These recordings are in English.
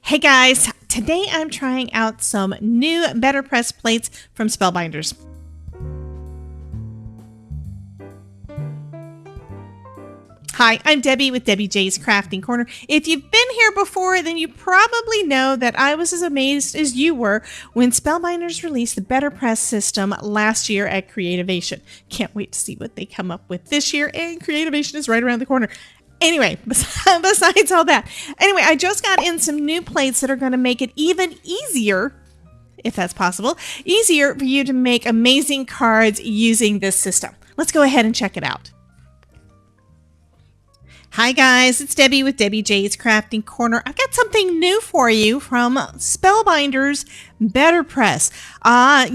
Hey guys, today I'm trying out some new BetterPress plates from Spellbinders. Hi, I'm Debbie with Debbie J's Crafting Corner. If you've been here before, then you probably know that I was as amazed as you were when Spellbinders released the BetterPress system last year at Creativation. Can't wait to see what they come up with this year, and Creativation is right around the corner. Anyway, besides all that, I just got in some new plates that are going to make it even easier, if that's possible, easier for you to make amazing cards using this system. Let's go ahead and check it out. Hi guys, it's Debbie with Debbie J's Crafting Corner. I've got something new for you from Spellbinders BetterPress.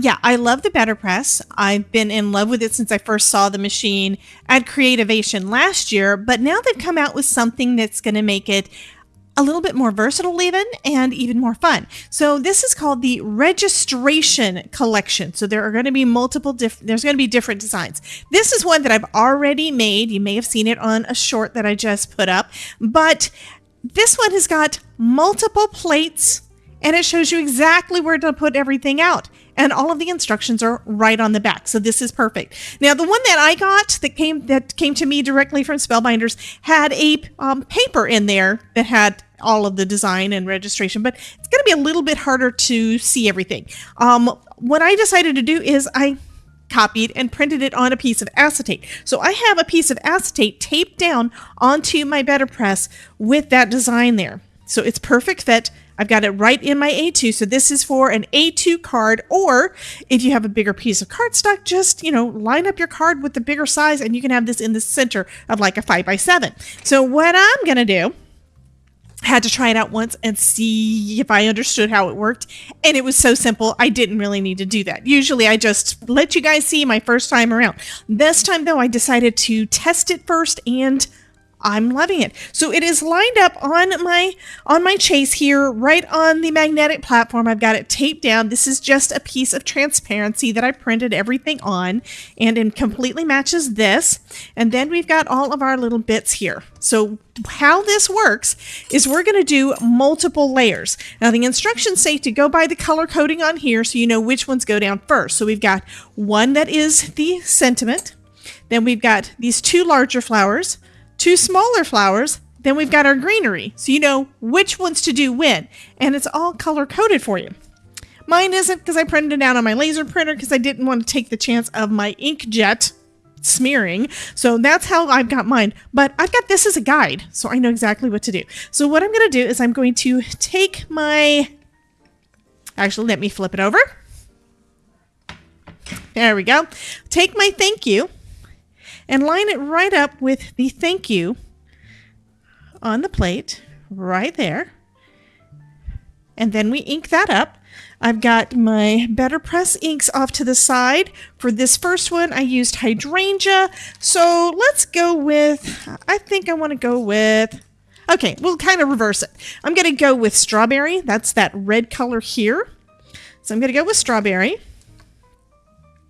Yeah, I love the BetterPress. I've been in love with it since I first saw the machine at Creativation last year, but now they've come out with something that's going to make it a little bit more versatile even more fun. So this is called the Registration Collection. So there are going to be there's going to be different designs. This is one that I've already made. You may have seen it on a short that I just put up, but this one has got multiple plates and it shows you exactly where to put everything out. And all of the instructions are right on the back. So this is perfect. Now, the one that I got that came to me directly from Spellbinders had a paper in there that had all of the design and registration, but it's going to be a little bit harder to see everything. What I decided to do is I copied and printed it on a piece of acetate. So I have a piece of acetate taped down onto my BetterPress with that design there. So it's perfect fit. I've got it right in my A2. So this is for an A2 card, or if you have a bigger piece of cardstock, just, line up your card with the bigger size and you can have this in the center of like a 5x7. So what I'm going to do, I had to try it out once and see if I understood how it worked. And it was so simple, I didn't really need to do that. Usually I just let you guys see my first time around. This time though, I decided to test it first and I'm loving it. So it is lined up on my chase here, right on the magnetic platform. I've got it taped down. This is just a piece of transparency that I printed everything on, and it completely matches this. And then we've got all of our little bits here. So how this works is we're going to do multiple layers. Now the instructions say to go by the color coding on here so you know which ones go down first. So we've got one that is the sentiment. Then we've got these two larger flowers, two smaller flowers, then we've got our greenery. So you know which ones to do when. And it's all color coded for you. Mine isn't because I printed it out on my laser printer because I didn't want to take the chance of my inkjet smearing. So that's how I've got mine. But I've got this as a guide, so I know exactly what to do. So what I'm going to do is I'm going to take actually, let me flip it over. There we go. Take my thank you and line it right up with the thank you on the plate right there. And then we ink that up. I've got my BetterPress inks off to the side. For this first one, I used hydrangea. So let's go with, I think I want to go with, okay, we'll kind of reverse it. I'm going to go with strawberry. That's that red color here. So I'm going to go with strawberry.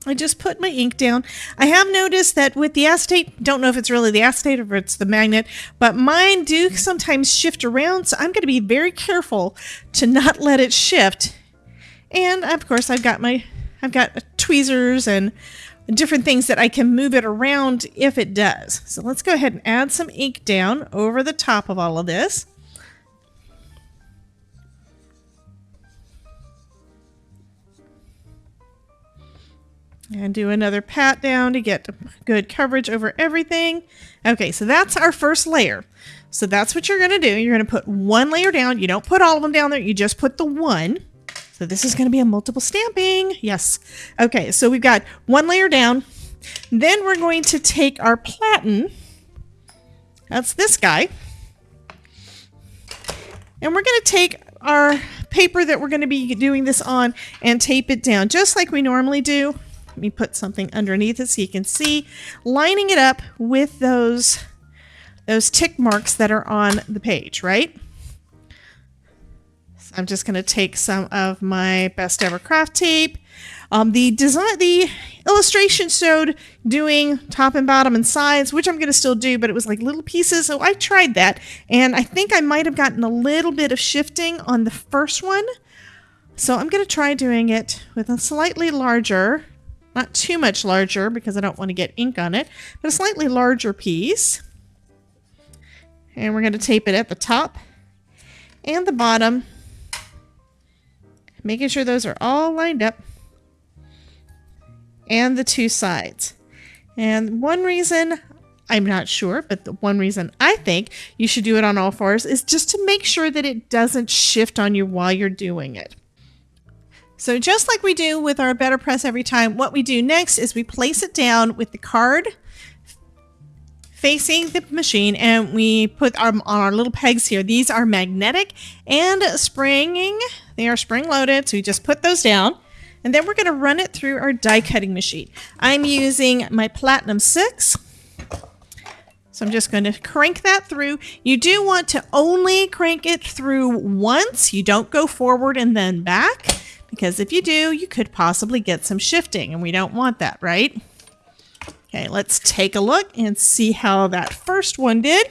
I just put my ink down. I have noticed that with the acetate, don't know if it's really the acetate or if it's the magnet, but mine do sometimes shift around. So I'm going to be very careful to not let it shift. And of course, I've got tweezers and different things that I can move it around if it does. So let's go ahead and add some ink down over the top of all of this. And do another pat down to get good coverage over everything. Okay, so that's our first layer. So that's what you're going to do. You're going to put one layer down. You don't put all of them down there. You just put the one. So this is going to be a multiple stamping. Yes. Okay, so we've got one layer down. Then we're going to take our platen. That's this guy. And we're going to take our paper that we're going to be doing this on and tape it down just like we normally do. Let me put something underneath it so you can see, lining it up with those tick marks that are on the page, right? So I'm just going to take some of my Best Ever Craft tape. The illustration showed doing top and bottom and sides, which I'm going to still do, but it was like little pieces. So I tried that, and I think I might have gotten a little bit of shifting on the first one. So I'm going to try doing it with a slightly larger, not too much larger because I don't want to get ink on it, but a slightly larger piece. And we're going to tape it at the top and the bottom, making sure those are all lined up, and the two sides. And one reason, I'm not sure, but the one reason I think you should do it on all fours is just to make sure that it doesn't shift on you while you're doing it. So just like we do with our BetterPress every time, what we do next is we place it down with the card facing the machine, and we put on our little pegs here. These are magnetic and springing. They are spring loaded, so we just put those down. And then we're going to run it through our die cutting machine. I'm using my Platinum 6. So I'm just going to crank that through. You do want to only crank it through once. You don't go forward and then back, because if you do, you could possibly get some shifting, and we don't want that, right? Okay, let's take a look and see how that first one did.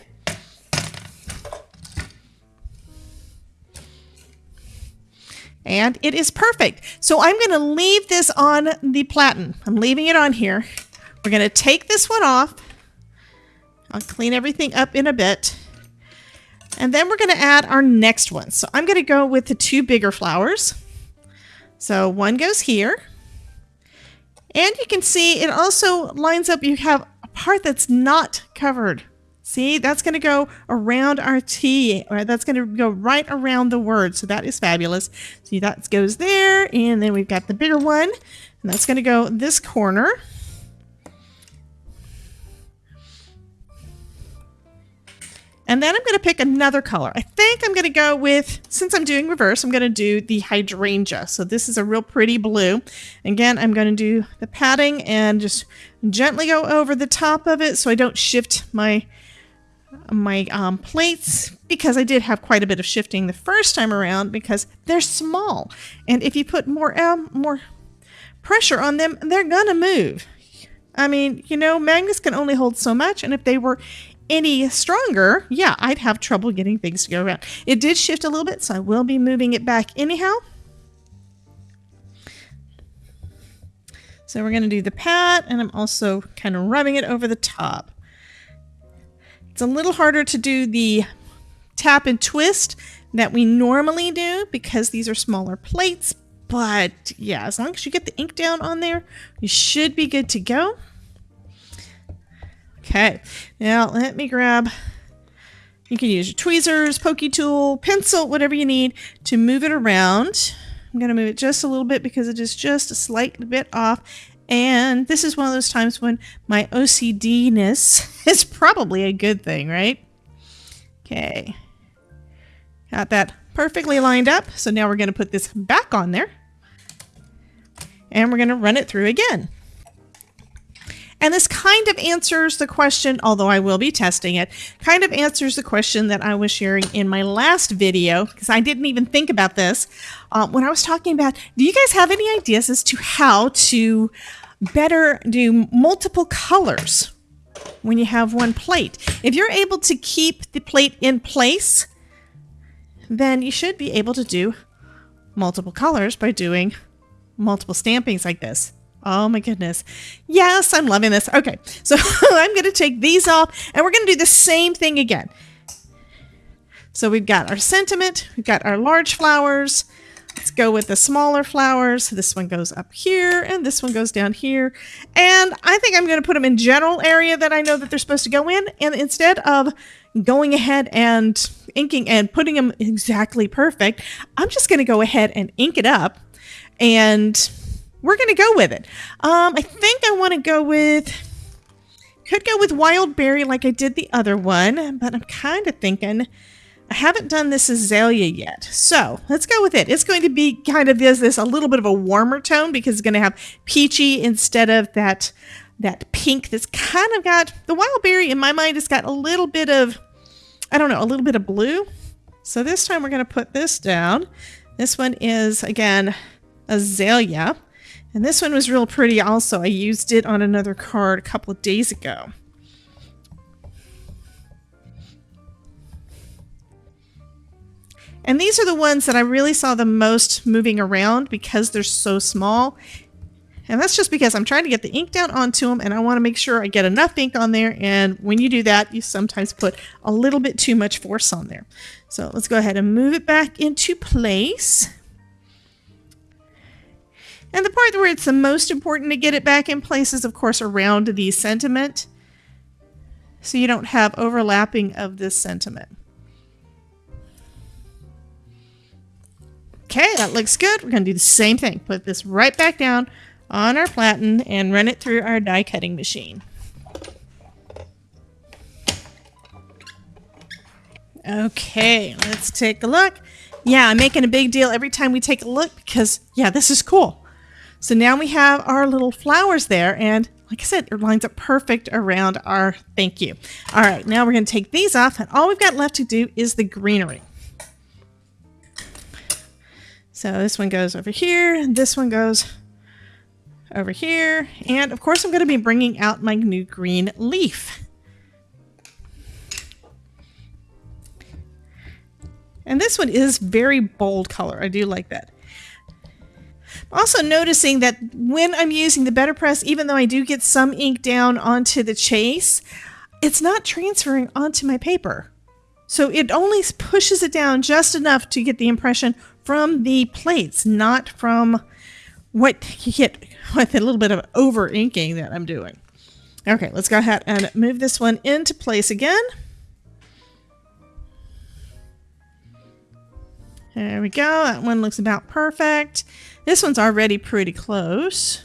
And it is perfect. So I'm going to leave this on the platen. I'm leaving it on here. We're going to take this one off. I'll clean everything up in a bit. And then we're going to add our next one. So I'm going to go with the two bigger flowers. So one goes here. And you can see it also lines up. You have a part that's not covered. See, that's going to go around our T, or that's going to go right around the word. So that is fabulous. See, that goes there, and then we've got the bigger one, and that's going to go this corner. And then I'm going to pick another color. I think I'm going to go with, since I'm doing reverse, I'm going to do the hydrangea. So this is a real pretty blue. Again, I'm going to do the padding and just gently go over the top of it so I don't shift my plates, because I did have quite a bit of shifting the first time around because they're small, and if you put more pressure on them, they're gonna move. I mean, you know, magnets can only hold so much, and if they were any stronger, yeah, I'd have trouble getting things to go around. It did shift a little bit, so I will be moving it back anyhow. So we're going to do the pat, and I'm also kind of rubbing it over the top. It's a little harder to do the tap and twist that we normally do because these are smaller plates, but yeah, as long as you get the ink down on there, you should be good to go. Okay, now let me grab, you can use your tweezers, pokey tool, pencil, whatever you need to move it around. I'm going to move it just a little bit because it is just a slight bit off. And this is one of those times when my OCD-ness is probably a good thing, right? Okay. Got that perfectly lined up. So now we're going to put this back on there. And we're going to run it through again. And this kind of answers the question, although I will be testing it, kind of answers the question that I was sharing in my last video, because I didn't even think about this when I was talking about, do you guys have any ideas as to how to better do multiple colors when you have one plate? If you're able to keep the plate in place, then you should be able to do multiple colors by doing multiple stampings like this. Oh my goodness. Yes, I'm loving this. Okay, so I'm going to take these off, and we're going to do the same thing again. So we've got our sentiment, we've got our large flowers. Let's go with the smaller flowers. This one goes up here, and this one goes down here. And I think I'm going to put them in general area that I know that they're supposed to go in. And instead of going ahead and inking and putting them exactly perfect, I'm just going to go ahead and ink it up, and we're going to go with it. I think I want to go with, could go with wild berry like I did the other one, but I'm kind of thinking, I haven't done this azalea yet. So let's go with it. It's going to be kind of this a little bit of a warmer tone because it's going to have peachy instead of that pink that's kind of got, the wild berry in my mind has got a little bit of, I don't know, a little bit of blue. So this time we're going to put this down. This one is, again, Azalea. And this one was real pretty also. I used it on another card a couple of days ago. And these are the ones that I really saw the most moving around because they're so small. And that's just because I'm trying to get the ink down onto them, and I want to make sure I get enough ink on there. And when you do that, you sometimes put a little bit too much force on there. So let's go ahead and move it back into place. And the part where it's the most important to get it back in place is, of course, around the sentiment. So you don't have overlapping of this sentiment. Okay, that looks good. We're going to do the same thing. Put this right back down on our platen and run it through our die cutting machine. Okay, let's take a look. Yeah, I'm making a big deal every time we take a look because, yeah, this is cool. So now we have our little flowers there, and like I said, it lines up perfect around our thank you. All right, now we're going to take these off, and all we've got left to do is the greenery. So this one goes over here, this one goes over here, and of course I'm going to be bringing out my new green leaf. And this one is very bold color. I do like that. I'm also noticing that when I'm using the BetterPress, even though I do get some ink down onto the chase, it's not transferring onto my paper. So it only pushes it down just enough to get the impression from the plates, not from what you get with a little bit of over inking that I'm doing. Okay, let's go ahead and move this one into place again. There we go. That one looks about perfect. This one's already pretty close.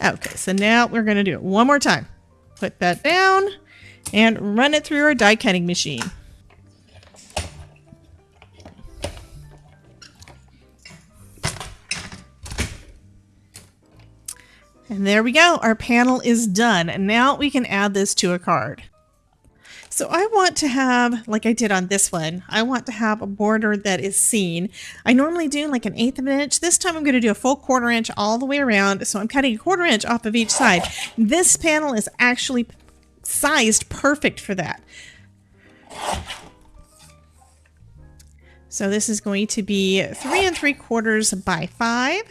Okay, so now we're going to do it one more time. Put that down and run it through our die cutting machine. And there we go. Our panel is done. And now we can add this to a card. So I want to have, like I did on this one, I want to have a border that is seen. I normally do like 1/8 of an inch. This time I'm going to do a full 1/4 inch all the way around. So I'm cutting a 1/4 inch off of each side. This panel is actually sized perfect for that. So this is going to be 3 3/4 by 5.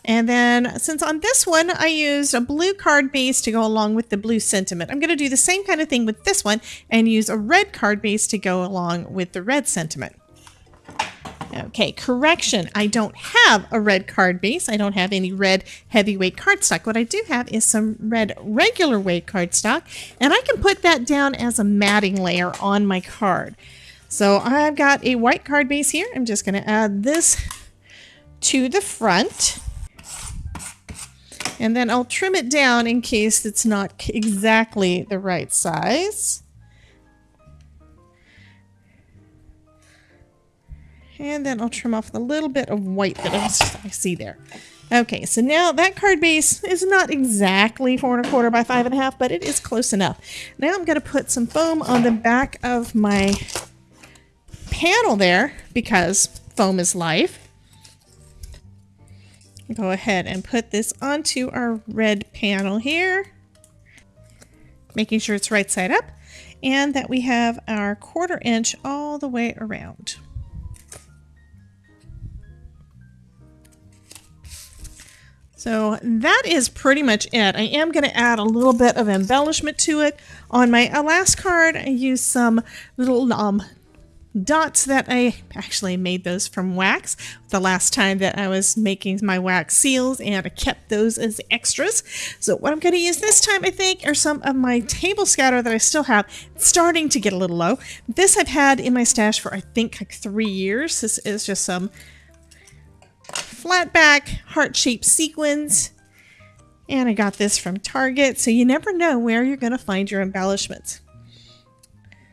And then since on this one I used a blue card base to go along with the blue sentiment, I'm going to do the same kind of thing with this one and use a red card base to go along with the red sentiment. Okay, correction. I don't have a red card base. I don't have any red heavyweight cardstock. What I do have is some red regular weight cardstock, and I can put that down as a matting layer on my card. So I've got a white card base here. I'm just going to add this to the front. And then I'll trim it down in case it's not exactly the right size. And then I'll trim off the little bit of white that I see there. Okay, so now that card base is not exactly 4 1/4 by 5 1/2, but it is close enough. Now I'm going to put some foam on the back of my panel there because foam is life. Go ahead and put this onto our red panel here, making sure it's right side up, and that we have our 1/4 inch all the way around. So that is pretty much it. I am going to add a little bit of embellishment to it. On my last card, I used some little dots that I actually made those from wax the last time that I was making my wax seals, and I kept those as extras. So what I'm going to use this time, I think, are some of my table scatter that I still have. It's starting to get a little low. This I've had in my stash for I think like 3 years. This is just some flat back heart-shaped sequins, and I got this from Target, so you never know where you're going to find your embellishments.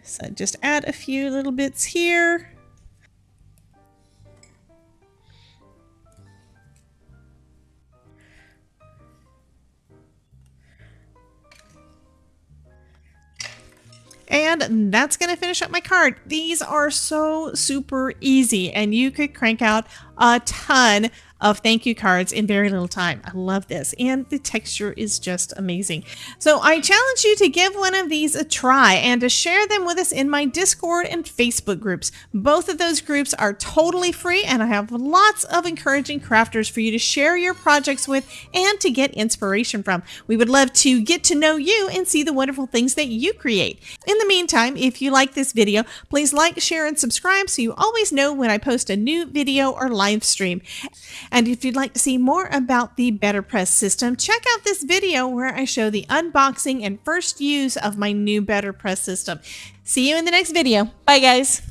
So just add a few little bits here. And that's going to finish up my card. These are so super easy, and you could crank out a ton of thank you cards in very little time. I love this, and the texture is just amazing. So I challenge you to give one of these a try and to share them with us in my Discord and Facebook groups. Both of those groups are totally free, and I have lots of encouraging crafters for you to share your projects with and to get inspiration from. We would love to get to know you and see the wonderful things that you create. In the meantime, if you like this video, please like, share, and subscribe so you always know when I post a new video or live stream. And if you'd like to see more about the BetterPress system, check out this video where I show the unboxing and first use of my new BetterPress system. See you in the next video. Bye, guys.